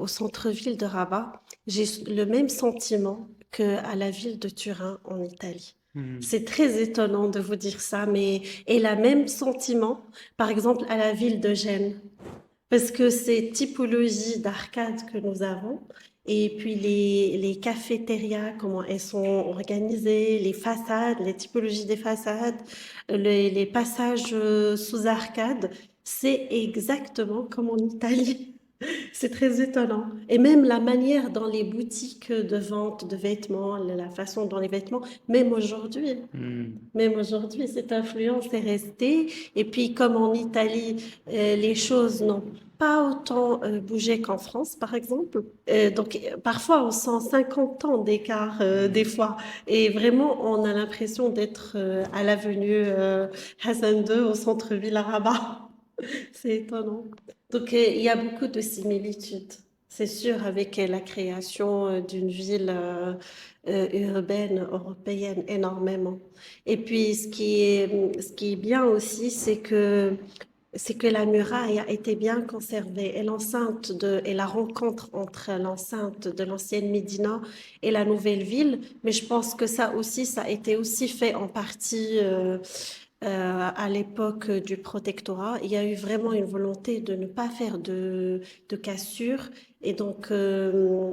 Au centre-ville de Rabat, j'ai le même sentiment qu'à la ville de Turin en Italie. Hmm. C'est très étonnant de vous dire ça, mais et le même sentiment, par exemple, à la ville de Gênes. Parce que ces typologies d'arcades que nous avons, et puis les cafétérias, comment elles sont organisées, les façades, les typologies des façades, les passages sous arcade, c'est exactement comme en Italie. C'est très étonnant. Et même la manière dans les boutiques de vente de vêtements, la façon dont les vêtements, Hmm. même aujourd'hui, cette influence est restée. Et puis, comme en Italie, les choses n'ont pas autant bougé qu'en France, par exemple. Parfois, on sent 50 ans d'écart, des Hmm. fois. Et vraiment, on a l'impression d'être à l'avenue Hassan II au centre-ville à Rabat. C'est étonnant. Il y a beaucoup de similitudes, c'est sûr, avec la création d'une ville urbaine européenne, énormément. Et puis, ce qui est bien aussi, c'est que la muraille a été bien conservée et la rencontre entre l'enceinte de l'ancienne Médina et la nouvelle ville. Mais je pense que ça aussi, ça a été aussi fait en partie à l'époque du protectorat. Il y a eu vraiment une volonté de ne pas faire de cassure. Et le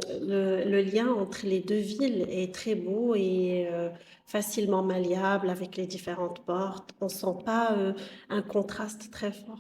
lien entre les deux villes est très beau et facilement malléable avec les différentes portes. On ne sent pas un contraste très fort.